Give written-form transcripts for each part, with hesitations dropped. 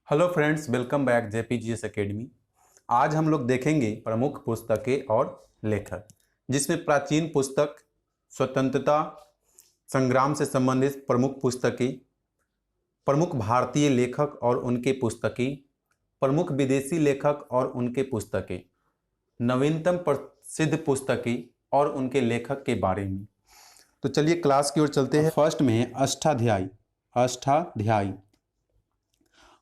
Hello friends, welcome back JPGS academy. आज हम लोग देखेंगे प्रमुख पुस्तकें और लेखक, जिसमें प्राचीन पुस्तक, स्वतंत्रता संग्राम से संबंधित प्रमुख पुस्तकें, प्रमुख भारतीय लेखक और उनके पुस्तकें, प्रमुख विदेशी लेखक और उनके पुस्तकें, नवीनतम प्रसिद्ध पुस्तकें और उनके लेखक के बारे में। तो चलिए क्लास की ओर चलते हैं। फर्स्ट में है अष्टाध्यायी। अष्टाध्यायी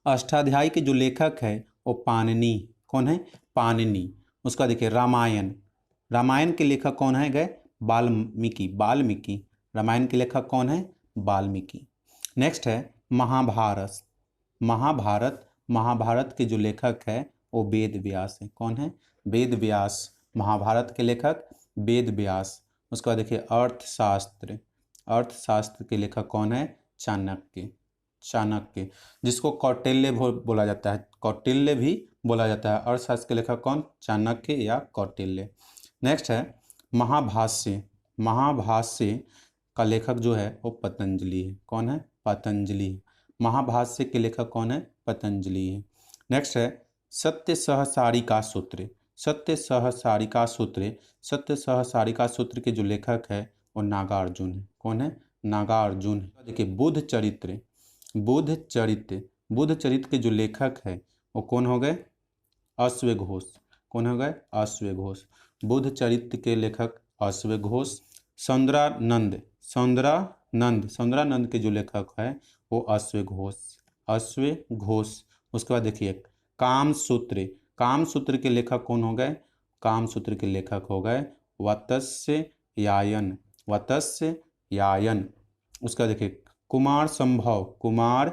अष्टाध्यायी के जो लेखक है वो पाणिनि। कौन है? पाणिनि। उसका देखिए रामायण। रामायण के लेखक कौन है? गए वाल्मीकि। वाल्मीकि। रामायण के लेखक कौन है? वाल्मीकि। नेक्स्ट है महाभारत। महाभारत। महाभारत के जो लेखक है वो वेद व्यास है। कौन है? वेद व्यास। महाभारत के लेखक वेद व्यास। उसके बाद देखिए अर्थशास्त्र। अर्थशास्त्र के लेखक कौन है? चाणक्य। चाणक्य, जिसको कौटिल्य बोला जाता है। कौटिल्य भी बोला जाता है। अर्थशास्त्र के लेखक कौन? चाणक्य या कौटिल्य। नेक्स्ट है महाभाष्य। महाभाष्य का लेखक जो है वो पतंजलि है। कौन है? पतंजलि। महाभाष्य के लेखक कौन है? पतंजलि है। नेक्स्ट है सत्य सहसारिका सूत्र। सत्य सहसारिका सूत्र। सत्य सहसारिका सूत्र के जो लेखक है वो नागार्जुन है। कौन है? नागार्जुन। देखिए बुद्ध चरित्र। बुद्ध चरित्र। बुद्ध चरित्र के जो लेखक है वो कौन हो गए? अश्वघोष। कौन हो गए? अश्वघोष। बुद्ध चरित्र के लेखक अश्वघोष। सौंदरानंद। सौंदरानंद। सौंदरानंद के जो लेखक है वो अश्वघोष। अश्वघोष। उसके बाद देखिए कामसूत्र। कामसूत्र के लेखक कौन हो गए? कामसूत्र के लेखक हो गए वत्स्यायन। वत्स्यायन। उसका देखिए कुमार संभव। कुमार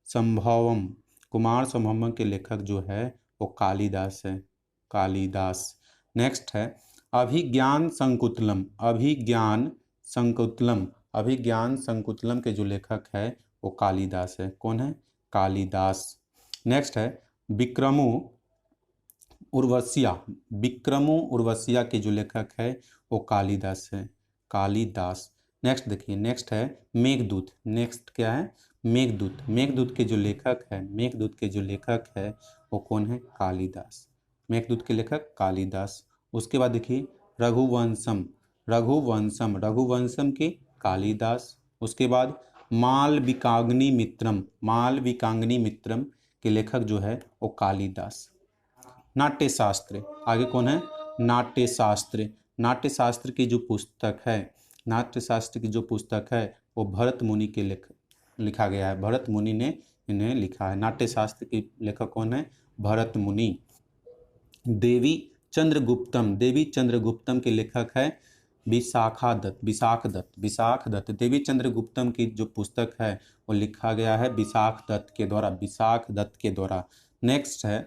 संभवम। कुमार संभवम के लेखक जो है वो कालिदास है। कालिदास। नेक्स्ट है अभिज्ञान संकुतलम। अभिज्ञान संकुतलम। अभिज्ञान संकुतलम के जो लेखक है वो कालिदास है। कौन है? कालिदास। नेक्स्ट है विक्रमो उर्वशिया। विक्रमो उर्वशिया के जो लेखक है वो कालिदास है। कालिदास। नेक्स्ट देखिए, नेक्स्ट है मेघदूत। नेक्स्ट क्या है? मेघदूत। मेघदूत के जो लेखक है, मेघदूत के जो लेखक है वो कौन है? कालिदास। मेघदूत के लेखक कालिदास। उसके बाद देखिए रघुवंशम। रघुवंशम। रघुवंशम के कालिदास। उसके बाद मालविकाग्नि मित्रम। मालविकाग्नि मित्रम के लेखक जो है वो कालिदास। नाट्यशास्त्र। आगे कौन है? नाट्यशास्त्र। नाट्यशास्त्र की जो पुस्तक है, नाट्यशास्त्र की जो पुस्तक है वो भरत मुनि के लिखा गया है। भरत मुनि ने इन्हें लिखा है। नाट्यशास्त्र के लेखक कौन है? भरत मुनि। देवी चंद्रगुप्तम। देवी चंद्रगुप्तम के लेखक है विशाखा दत्त। विशाख दत्त। विशाख दत्त। देवी चंद्रगुप्तम की जो पुस्तक है वो लिखा गया है विशाख दत्त के द्वारा। विशाख दत्त के द्वारा। नेक्स्ट है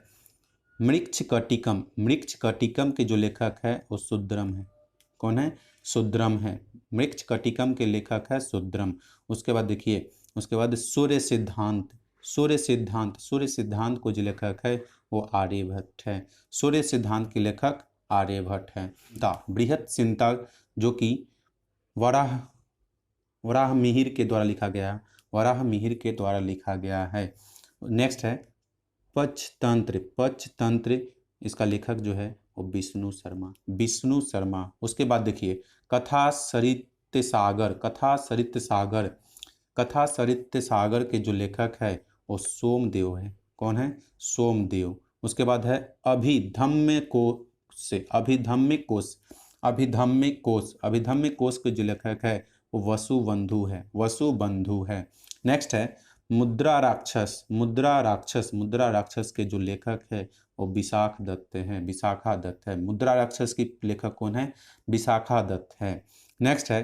मृच्छकटिकम। मृच्छकटिकम के जो लेखक है वो शूद्रम है। कौन है? शूद्रम है। मृच्छकटिकम के लेखक है शूद्रम। उसके बाद देखिए, उसके बाद सूर्य सिद्धांत। सूर्य सिद्धांत। सूर्य सिद्धांत को जो लेखक है वो आर्यभट्ट है। सूर्य सिद्धांत के लेखक आर्यभट्ट है। बृहत चिंता जो कि वराह वराहमिहिर के द्वारा लिखा गया। वराहमिहिर के द्वारा लिखा गया है। नेक्स्ट है पंचतंत्र। पंचतंत्र इसका लेखक जो है वो विष्णु शर्मा। विष्णु शर्मा। उसके बाद देखिए कथा सरित सागर। कथा सरित सागर। कथा सरित सागर के जो लेखक है वो सोमदेव है। कौन है? सोमदेव। उसके बाद है अभिधम्य कोश। अभिधम्य कोश। अभिधम्य कोश। अभिधम्य कोश के जो लेखक है वो वसुबंधु है। वसुबंधु है। नेक्स्ट है मुद्रा राक्षस। मुद्रा राक्षस। मुद्रा राक्षस के जो लेखक है वो विशाख दत्त हैं। विशाखा दत्त है। मुद्रा राक्षस की लेखक कौन है? विशाखा दत्त है। नेक्स्ट है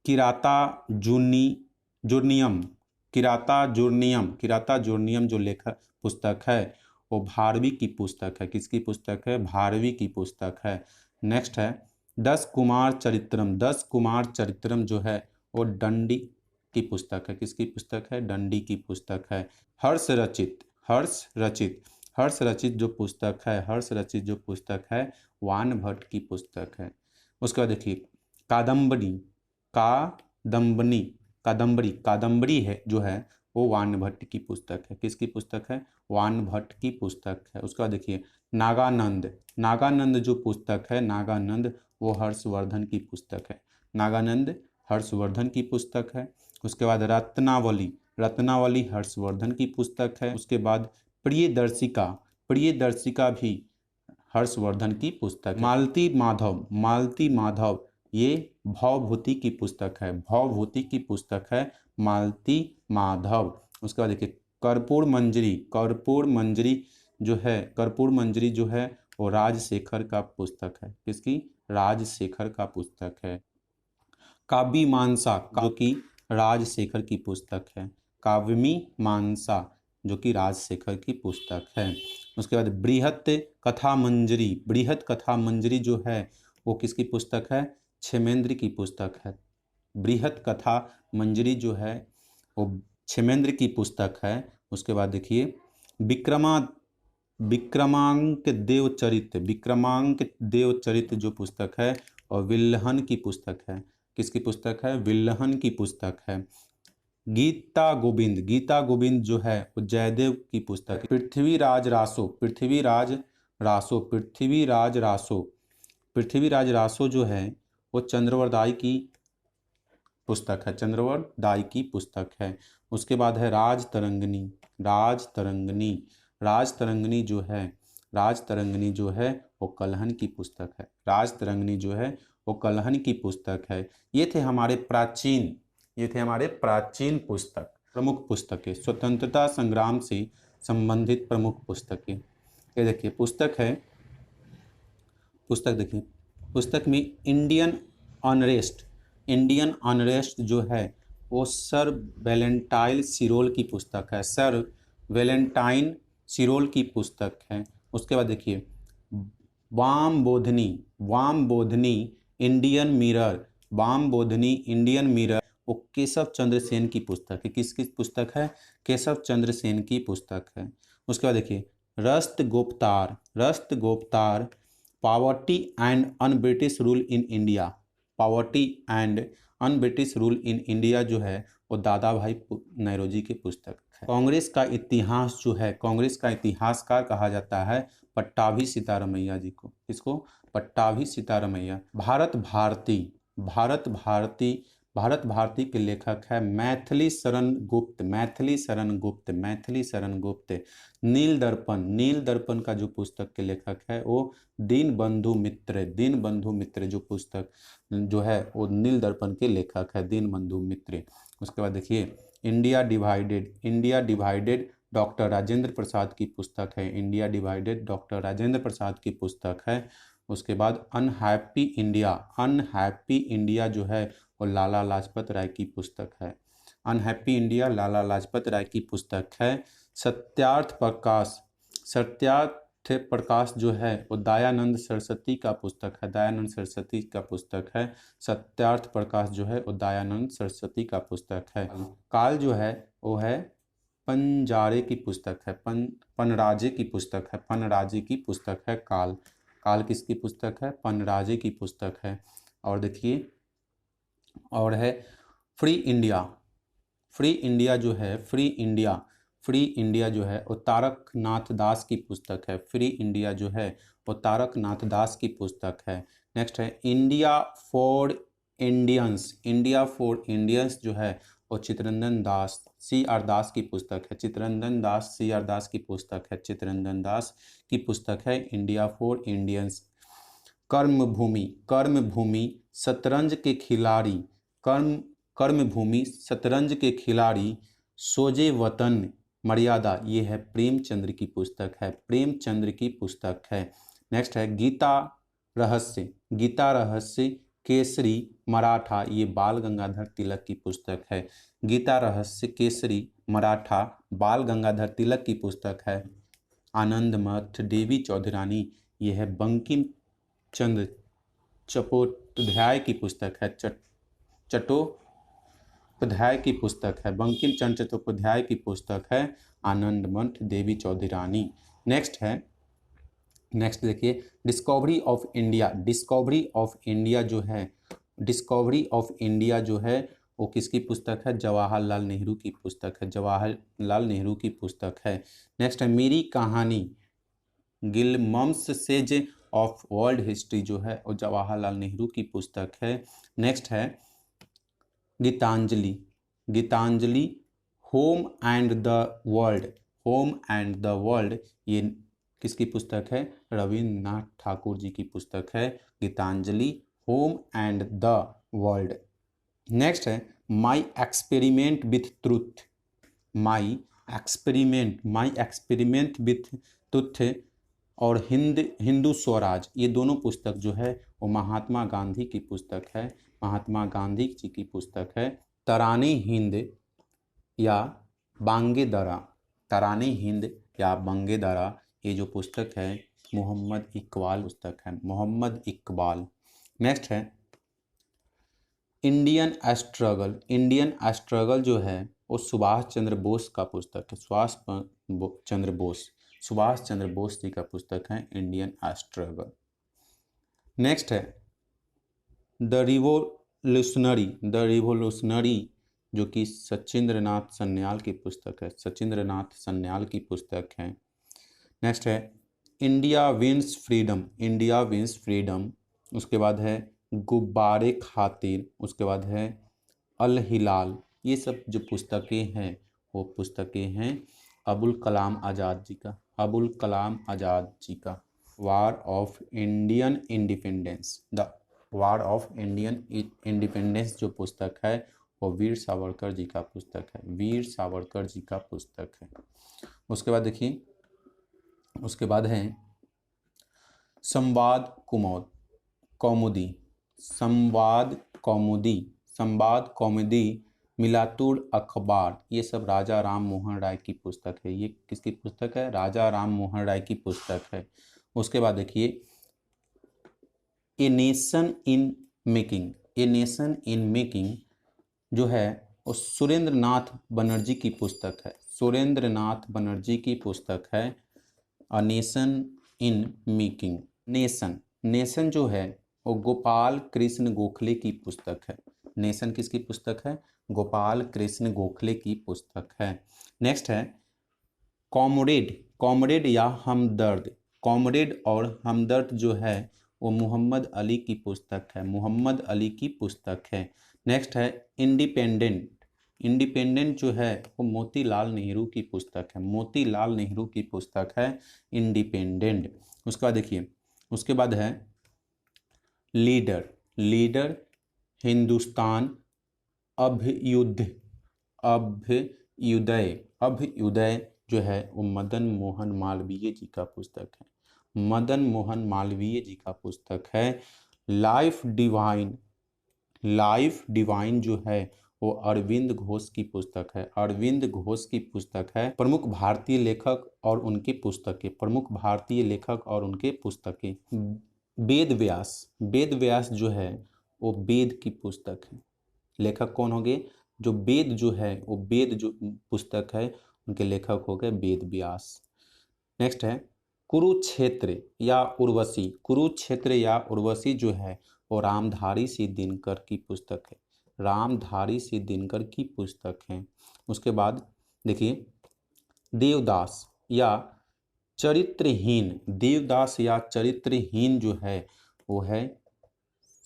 किराता जुर्नियम। किराता जुर्नियम। किराता जुर्नियम जो लेखक पुस्तक है वो भारवी की पुस्तक है। किसकी पुस्तक है? भारवी की पुस्तक है। नेक्स्ट है 10 कुमार चरित्रम। 10 कुमार चरित्रम जो है वो दंडी की पुस्तक है। किसकी पुस्तक है? दंडी की पुस्तक है। हर्ष रचित। हर्ष रचित। हर्ष रचित जो पुस्तक है, हर्ष रचित जो पुस्तक है वानभट्ट की पुस्तक है। उसके बाद देखिए कादम्बरी। कादम्बनी। कादम्बरी। कादम्बरी है जो है वो वान भट्ट की पुस्तक है। किसकी पुस्तक है? वान भट्ट की पुस्तक है। उसका देखिए नागानंद, नागानंद जो पुस्तक है, नागानंद वो हर्षवर्धन की पुस्तक है। नागानंद हर्षवर्धन की पुस्तक है। उसके बाद रत्नावली, रत्नावली हर्षवर्धन की पुस्तक है। उसके बाद प्रियदर्शिका, प्रियदर्शिका भी हर्षवर्धन की पुस्तक है। मालती माधव, मालती माधव ये भवभूति की पुस्तक है। भवभूति की पुस्तक है मालती माधव। उसके बाद देखिए कर्पूर मंजरी, कर्पूर मंजरी जो है, कर्पूर मंजरी जो है वो राजशेखर का पुस्तक है। किसकी? राजशेखर का पुस्तक है। काव्य मानसा जो कि राजशेखर की पुस्तक है। काव्यमी मानसा जो कि राजशेखर की पुस्तक है। उसके बाद बृहत कथा मंजरी, बृहत कथा मंजरी जो है वो किसकी पुस्तक है? क्षेमेंद्र की पुस्तक है। बृहत कथा मंजरी जो है वो क्षेमेंद्र की पुस्तक है। उसके बाद देखिए विक्रमांक देवचरित, विक्रमांक देवचरित जो पुस्तक है और विल्हन की पुस्तक है। किसकी पुस्तक है? विल्हन की पुस्तक है। गीता गोविंद, गीता गोविंद जो है वो जयदेव की पुस्तक है। पृथ्वीराज रासो, पृथ्वीराज रासो, पृथ्वीराज रासो, पृथ्वीराज रासो जो है वो चंद्रवरदाई की पुस्तक है। चंद्रवरदाई की पुस्तक है। उसके बाद है राज तरंगिणी, राज तरंगिणी, राज तरंगिणी जो है, राज तरंगिणी जो है वो कल्हन की पुस्तक है। राज तरंगिणी जो है वो कल्हन की पुस्तक है। ये थे हमारे प्राचीन, ये थे हमारे प्राचीन पुस्तक, प्रमुख पुस्तकें, स्वतंत्रता संग्राम से संबंधित प्रमुख पुस्तकें। ये देखिए पुस्तक है, पुस्तक देखिए, पुस्तक में इंडियन अनरेस्ट, इंडियन अनरेस्ट जो है वो सर वैलेंटाइन सिरोल की पुस्तक है। सर वैलेंटाइन सिरोल की पुस्तक है। उसके बाद देखिए वाम बोधनी, वाम बोधनी इंडियन मिरर, वाम बोधनी इंडियन मिरर वो केशव चंद्र सेन की पुस्तक है। किसकी पुस्तक है? केशव चंद्र सेन की पुस्तक है। उसके बाद देखिए Rast Goftar, Rast Goftar poverty and un British rule in India, poverty and un British rule in India जो है वो दादा भाई नौरोजी की पुस्तक है। कांग्रेस का इतिहास जो है, कांग्रेस का इतिहासकार कहा जाता है पट्टाभी सीतारमैया जी को। इसको पट्टाभी सीतारमैया। भारत भारती, भारत भारती, भारत भारती के लेखक है मैथिली शरण गुप्त, मैथिली शरण गुप्त, मैथिली शरण गुप्त। नील दर्पण, नील दर्पण का जो पुस्तक के लेखक है वो दीनबंधु मित्र, दीनबंधु मित्र जो पुस्तक जो है वो नील दर्पण के लेखक है दीनबंधु मित्र। उसके बाद देखिए India divided, India divided doctor Rajendra Prasad की पुस्तक है। India divided doctor Rajendra Prasad की पुस्तक है। उसके बाद अनहैप्पी इंडिया, अनहैप्पी इंडिया जो है वो लाला लाजपत राय की पुस्तक है। अनहैप्पी इंडिया लाला लाजपत राय की पुस्तक है। सत्यार्थ प्रकाश, सत्यार्थ प्रकाश जो है वो दयानंद सरस्वती का पुस्तक है। दयानंद सरस्वती का पुस्तक है। सत्यार्थ प्रकाश जो है वो दयानंद सरस्वती का पुस्तक है। काल जो है वो है पंजारे की पुस्तक है। पनराजे की पुस्तक है। पनराजे की पुस्तक है काल। काल किसकी पुस्तक है? पनराजे की पुस्तक है। और देखिए और है फ्री इंडिया, फ्री इंडिया जो है, फ्री इंडिया, फ्री इंडिया जो है वो तारकनाथ दास की पुस्तक है। फ्री इंडिया जो है वो तारकनाथ दास की पुस्तक है। नेक्स्ट है India for Indians, India for Indians जो है वो चित्तरंजन दास, सी आर दास की पुस्तक है। चित्तरंजन दास, सी आर दास की पुस्तक है। चित्तरंजन दास की पुस्तक है इंडिया फॉर इंडियंस। कर्मभूमि, कर्मभूमि शतरंज के खिलाड़ी, कर्मभूमि शतरंज के खिलाड़ी सोजे वतन मर्यादा, ये है प्रेमचंद्र की पुस्तक है। प्रेमचंद्र की पुस्तक है। नेक्स्ट है गीता रहस्य, गीता रहस्य केसरी मराठा, ये बाल गंगाधर तिलक की पुस्तक है। गीता रहस्य केसरी मराठा बाल गंगाधर तिलक की पुस्तक है। आनंद मठ देवी चौधरानी, ये है बंकिम चंद्र चट्टोपाध्याय की पुस्तक है। चट्टोपाध्याय की पुस्तक है। बंकिम चंद्र चट्टोपाध्याय की पुस्तक है आनंद मठ देवी चौधरानी। नेक्स्ट है, नेक्स्ट देखिए discovery of India, discovery of India जो है, डिस्कवरी ऑफ इंडिया जो है वो किसकी पुस्तक है? जवाहरलाल नेहरू की पुस्तक है, जवाहरलाल नेहरू की पुस्तक है। नेक्स्ट है मेरी कहानी, गिलमम्स सेज ऑफ वर्ल्ड हिस्ट्री जो है वो जवाहरलाल नेहरू की पुस्तक है। नेक्स्ट है Gitanjali, Gitanjali home and the world, home and the world ये किसकी पुस्तक है? रविन्द्रनाथ ठाकुर जी की पुस्तक है Gitanjali home and the world. Next है my experiment with truth, my experiment with truth और हिंदू स्वराज, ये दोनों पुस्तक जो है वो महात्मा गांधी की पुस्तक है, महात्मा गांधी जी की पुस्तक है। तराने हिंद या बांगे दरा, तराने हिंद या बांगे दरा ये जो पुस्तक है मोहम्मद इकबाल पुस्तक है, मोहम्मद इकबाल। नेक्स्ट है इंडियन स्ट्रगल, इंडियन स्ट्रगल जो है वो सुभाष चंद्र बोस का पुस्तक है, सुभाष चंद्र बोस जी का पुस्तक है इंडियन स्ट्रगल। नेक्स्ट है द रिवोल्यूशनरी जो कि सचिंद्रनाथ सन्याल की पुस्तक है, सचिंद्रनाथ सन्याल की पुस्तक है। नेक्स्ट है India wins freedom, India wins freedom. उसके बाद है गुब्बारे खातिर, उसके बाद है अल हिलाल। ये सब जो पुस्तकें हैं वो पुस्तकें हैं अबुल कलाम आज़ाद जी का, अबुल कलाम आज़ाद जी का। War of Indian independence, the war of Indian independence जो पुस्तक है वो वीर सावरकर जी का पुस्तक है, वीर सावरकर जी का पुस्तक है। उसके बाद देखिए, उसके बाद है संवाद कौमुदी, संवाद कौमुदी, मिलातुल अखबार, ये सब राजा राम मोहन राय की पुस्तक है। ये किसकी पुस्तक है? राजा राम मोहन राय की पुस्तक है। उसके बाद देखिए a nation in making, a nation in making जो है वो सुरेंद्र नाथ बनर्जी की पुस्तक है, सुरेंद्र नाथ बनर्जी की पुस्तक है a nation in making. Nation जो है वो गोपाल कृष्ण गोखले की पुस्तक है, नेशन किसकी पुस्तक है? गोपाल कृष्ण गोखले की पुस्तक है। नेक्स्ट है कॉमरेड या हमदर्द, कॉमरेड और हमदर्द जो है वो मोहम्मद अली की पुस्तक है, मोहम्मद अली की पुस्तक है। नेक्स्ट है इंडिपेंडेंट जो है वो मोतीलाल नेहरू की पुस्तक है, मोतीलाल नेहरू की पुस्तक है इंडिपेंडेंट। उसके बाद देखिए, उसके बाद है लीडर हिंदुस्तान अभ्युदय जो है वो मदन मोहन मालवीय जी का पुस्तक है, मदन मोहन मालवीय जी का पुस्तक है। लाइफ डिवाइन जो है वो अरविंद घोष की पुस्तक है, अरविंद घोष की पुस्तक है। प्रमुख भारतीय लेखक और उनकी पुस्तकें, प्रमुख भारतीय लेखक और उनके पुस्तकें। वेद व्यास जो है वो वेद की पुस्तक है, लेखक कौन हो गए? जो वेद जो है वो वेद जो पुस्तक है उनके लेखक हो गए वेद व्यास। नेक्स्ट है कुरुक्षेत्र या उर्वशी जो है वो रामधारी सिंह दिनकर की पुस्तक है, रामधारी सिंह दिनकर की पुस्तक है। उसके बाद देखिए देवदास या चरित्रहीन जो है वो है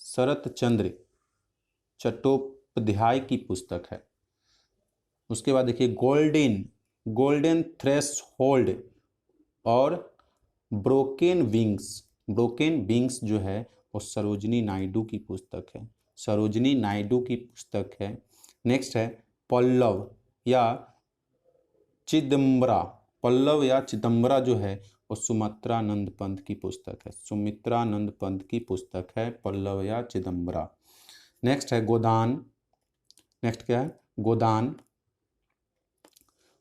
शरत चंद्र चट्टोपाध्याय की पुस्तक है। उसके बाद देखिए गोल्डन थ्रेशोल्ड और ब्रोकन विंग्स जो है वो सरोजिनी नायडू की पुस्तक है, सरोजिनी नायडू की पुस्तक है। नेक्स्ट है पल्लव या चिदम्बरा जो है वो सुमित्रानंद पंत की पुस्तक है, सुमित्रानंद पंत की पुस्तक है पल्लव या चिदम्बरा। नेक्स्ट है गोदान, नेक्स्ट क्या है?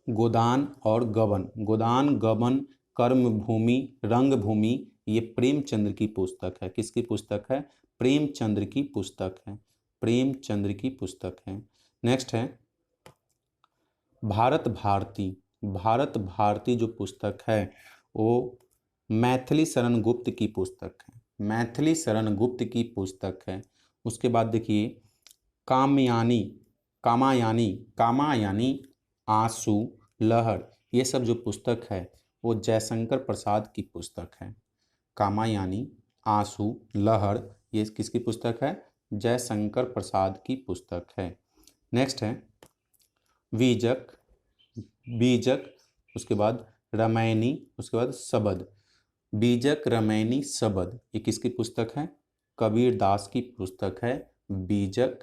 गोदान और गबन कर्मभूमि रंगभूमि, ये प्रेमचंद्र की पुस्तक है। किसकी पुस्तक है? प्रेमचंद्र की पुस्तक है, प्रेमचंद्र की पुस्तक है। नेक्स्ट है भारत भारती जो पुस्तक है वो मैथिली शरण गुप्त की पुस्तक है, मैथिली शरण गुप्त की पुस्तक है। उसके बाद देखिए कामयानी कामायानी, कामायानी, आंसू, लहर, ये सब जो पुस्तक है वो जयशंकर प्रसाद की पुस्तक है। कामायानी, आंसू, लहर, ये किसकी पुस्तक है? जयशंकर प्रसाद की पुस्तक है। नेक्स्ट है बीजक, बीजक, उसके बाद रामायणी, उसके बाद शबद। बीजक, रामायणी, शबद, ये किसकी पुस्तक है? कबीर दास की पुस्तक है। बीजक,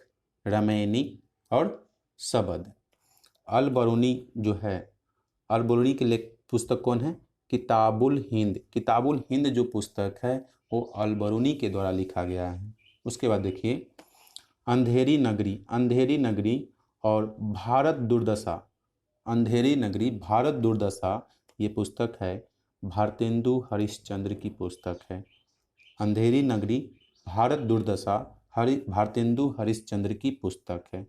रामायणी और शबद। अल बरूनी जो है, अल बरूनी के लेख पुस्तक कौन है? किताबुल हिंद। किताबुल हिंद जो पुस्तक है वो अल बरूनी के द्वारा लिखा गया है। उसके बाद देखिए अंधेरी नगरी, अंधेरी नगरी और भारत दुर्दशा, अंधेरी नगरी, भारत दुर्दशा, ये पुस्तक है भारतेंदु हरिश्चंद्र की पुस्तक है। अंधेरी नगरी, भारत दुर्दशा, भारतेंदु हरिश्चंद्र की पुस्तक है।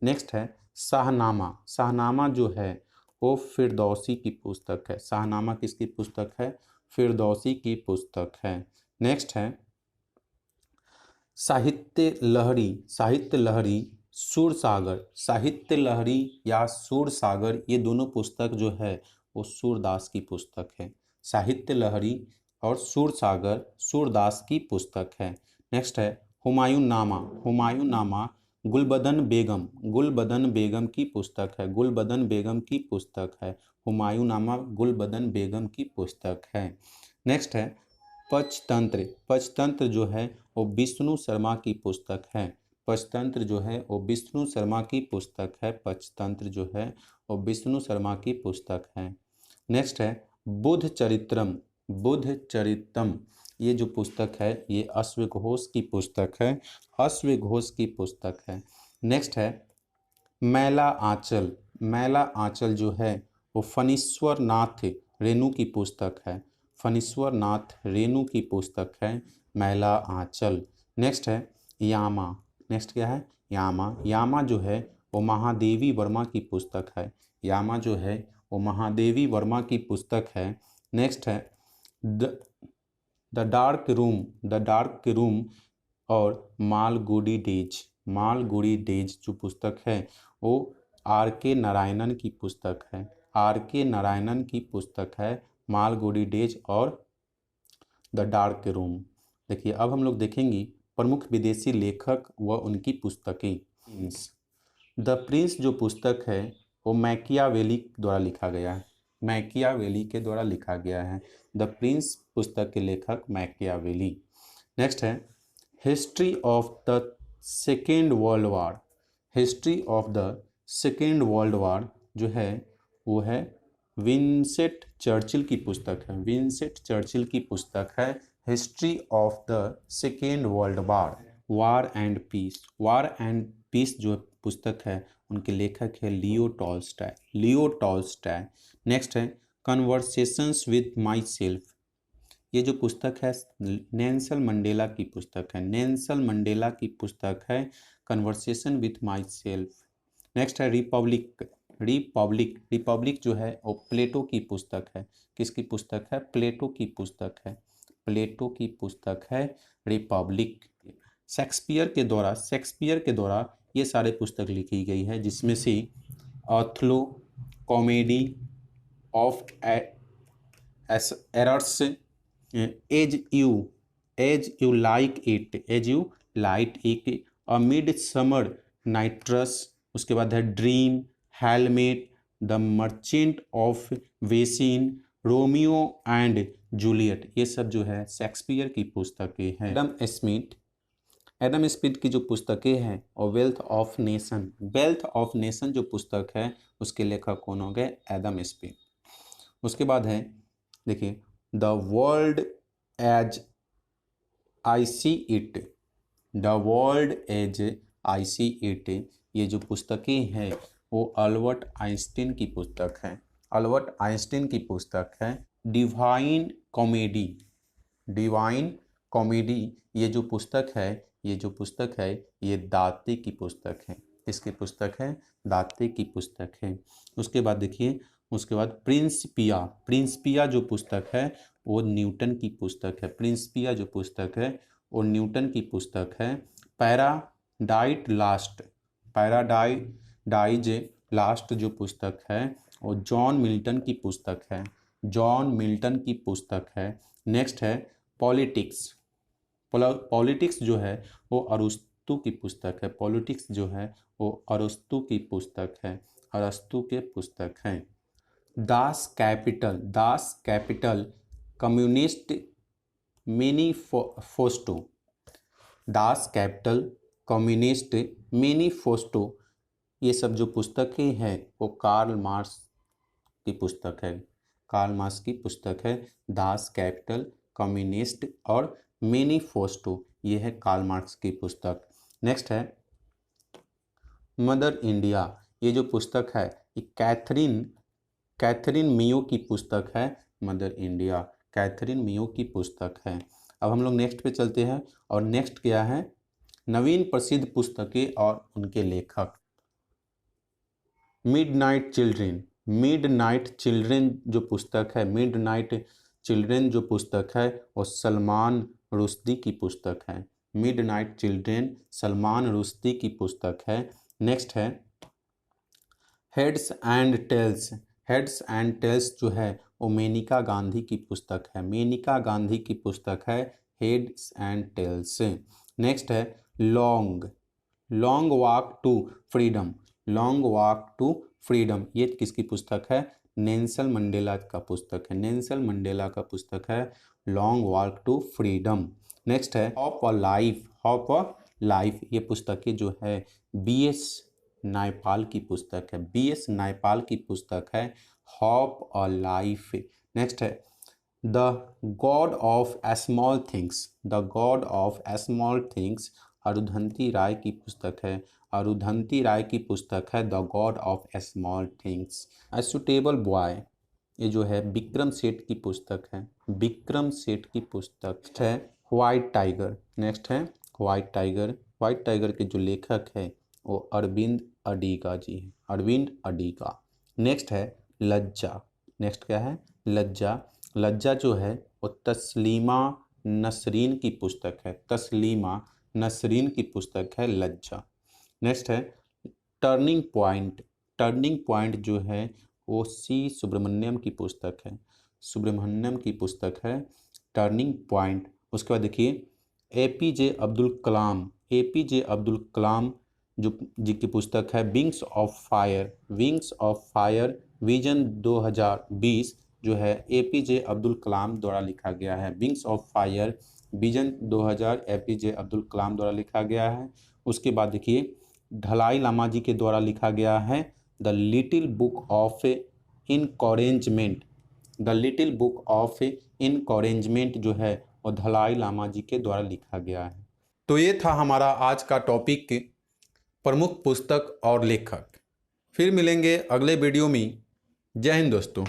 नेक्स्ट है शाहनामा। शाहनामा जो है वो फिरदौसी की पुस्तक है। शाहनामा किसकी पुस्तक है? फिरदौसी की पुस्तक है। नेक्स्ट है साहित्य लहरी, साहित्य लहरी, सूरसागर। साहित्य लहरी या सूरसागर, ये दोनों पुस्तक जो है वो सूरदास की पुस्तक है। साहित्य लहरी और सूरसागर सूरदास की पुस्तक है। नेक्स्ट है हुमायूं नामा। हुमायूं नामा गुलबदन बेगम, गुलबदन बेगम की पुस्तक है। गुलबदन बेगम की पुस्तक है। हुमायूं नामा गुलबदन बेगम की पुस्तक है। नेक्स्ट है पंचतंत्र। पंचतंत्र जो है वो विष्णु शर्मा की पुस्तक है। पंचतंत्र जो है वो विष्णु शर्मा की पुस्तक है। पंचतंत्र जो है वो विष्णु शर्मा की पुस्तक है। नेक्स्ट है बुद्ध चरित्रम। बुद्ध चरितम, ये जो पुस्तक है ये अश्वघोष की पुस्तक है। अश्वघोष की पुस्तक है। नेक्स्ट है मैला आंचल। मैला आंचल जो है वो फणीश्वर नाथ रेणु की पुस्तक है। फणीश्वर नाथ रेणु की पुस्तक है मैला आंचल। नेक्स्ट है यामा। नेक्स्ट क्या है? यामा। यामा जो है वो महादेवी वर्मा की पुस्तक है। यामा जो है वो महादेवी वर्मा की पुस्तक है। नेक्स्ट है the dark room. The dark room और मालगुडी डेज। मालगुडी डेज जो पुस्तक है वो आर के नारायणन की पुस्तक है। आर के नारायणन की पुस्तक है मालगुडी डेज और द डार्क रूम। देखिए अब हम लोग देखेंगे प्रमुख विदेशी लेखक व उनकी पुस्तकें। द प्रिंस जो पुस्तक है वो मैकियावेली द्वारा लिखा गया है। मैकियावेली के द्वारा लिखा गया है। द प्रिंस पुस्तक के लेखक मैकियावेली। नेक्स्ट है history of the second world war. History of the second world वार जो है वो है विंसेंट चर्चिल की पुस्तक है। विंसेंट चर्चिल की पुस्तक है history of the second world war. War and peace. War and peace जो पुस्तक है उनके लेखक है Leo Tolstoy. Leo Tolstoy. Next है कन्वर्सेशंस विद माई सेल्फ। ये जो पुस्तक है नेल्सन मंडेला की पुस्तक है। नेल्सन मंडेला की पुस्तक है conversation with my self. Next है रिपब्लिक। रिपब्लिक। रिपब्लिक जो है वो प्लेटो की पुस्तक है। किसकी पुस्तक है? प्लेटो की पुस्तक है। प्लेटो की पुस्तक है रिपब्लिक। शेक्सपियर के द्वारा ये सारे पुस्तक लिखी गई है जिसमें से ऑथलो, comedy of errors, as you like it, a mid summer nitrous, उसके बाद है dream, helmet, the merchant of basin, Romeo and Juliet, ये सब जो है शेक्सपियर की पुस्तकें हैं। एडम स्मिथ की जो पुस्तकें हैं और wealth of nation. Wealth of nation जो पुस्तक है उसके लेखक कौन हो गए? Adam Smith. उसके बाद है देखिए the world as I see it. The world as I see it, ये जो पुस्तकें हैं वो अल्बर्ट आइंस्टीन की पुस्तक है। अल्बर्ट आइंस्टीन की पुस्तक है। Divine comedy. डिवाइन कॉमेडी ये जो पुस्तक है ये दाते की पुस्तक है। इसकी पुस्तक है? दाते की पुस्तक है। उसके बाद देखिए उसके बाद प्रिंसिपिया। प्रिंसिपिया जो पुस्तक है वो न्यूटन की पुस्तक है। प्रिंसिपिया जो पुस्तक है वो न्यूटन की पुस्तक है। पैराडाइट लास्ट। पैराडाइट डाइज लास्ट जो पुस्तक है वो जॉन मिल्टन की पुस्तक है, जॉन मिल्टन की पुस्तक है। नेक्स्ट है पॉलिटिक्स। पॉलिटिक्स जो है वो अरस्तु की पुस्तक है, पॉलिटिक्स जो है वो अरस्तु की पुस्तक है, अरस्तु के पुस्तक है। Das Kapital communist manifesto, Das Kapital communist manifesto, ये सब जो पुस्तकें हैं वो कार्ल मार्क्स की पुस्तक है, कार्ल मार्क्स की पुस्तक है। दास कैपिटल कम्युनिस्ट और मैनिफेस्टो, ये है कार्ल मार्क्स की पुस्तक। नेक्स्ट है मदर इंडिया, ये जो पुस्तक है ये कैथरीन मियो की पुस्तक है। मदर इंडिया कैथरीन मियो की पुस्तक है। अब हम लोग नेक्स्ट पे चलते हैं, और नेक्स्ट क्या है, नवीन प्रसिद्ध पुस्तकें और उनके लेखक। मिडनाइट चिल्ड्रेन जो पुस्तक है, मिडनाइट चिल्ड्रेन जो पुस्तक है वो सलमान रुश्दी की पुस्तक है। मिडनाइट चिल्ड्रेन सलमान रुश्दी की पुस्तक है। नेक्स्ट है हेड्स एंड टेल्स जो है वो मेनका गांधी की पुस्तक है, मेनका गांधी की पुस्तक है हेड्स एंड टेल्स। नेक्स्ट है लॉन्ग वॉक टू फ्रीडम, ये किसकी पुस्तक है, नेल्सन मंडेला का पुस्तक है, नेल्सन मंडेला का पुस्तक है long walk to freedom. Next है हॉप अ लाइफ, ये पुस्तकें जो है BS नायपाल की पुस्तक है, BS नायपाल की पुस्तक है हॉप अ लाइफ। नेक्स्ट है the god of small things, Arundhati Roy की पुस्तक है, अरुंधति राय की पुस्तक है the god of small things. A suitable boy, ये जो है विक्रम सेठ की पुस्तक है, विक्रम सेठ की पुस्तक है व्हाइट टाइगर। नेक्स्ट है व्हाइट टाइगर के जो लेखक है वो अरविंद अडिगा जी हैं, अरविंद अडिगा। नेक्स्ट है लज्जा, नेक्स्ट क्या है लज्जा जो है वो तस्लीमा नसरीन की पुस्तक है, तस्लीमा नसरीन की पुस्तक है लज्जा। नेक्स्ट है टर्निंग पॉइंट जो है वो C सुब्रमण्यम की पुस्तक है, सुब्रमण्यम की पुस्तक है टर्निंग पॉइंट। उसके बाद देखिए APJ अब्दुल कलाम जो जी की पुस्तक है विंग्स ऑफ फायर विजन 2020, जो है APJ अब्दुल कलाम द्वारा लिखा गया है, wings of fire vision 2000 APJ Abdul Kalam द्वारा लिखा गया है। उसके बाद देखिए ढलाई लामा जी के द्वारा लिखा गया है द लिटिल बुक ऑफ इनकरेंजमेंट जो है वो दलाई लामा जी के द्वारा लिखा गया है। तो ये था हमारा आज का टॉपिक, प्रमुख पुस्तक और लेखक। फिर मिलेंगे अगले वीडियो में। जय हिंद दोस्तों।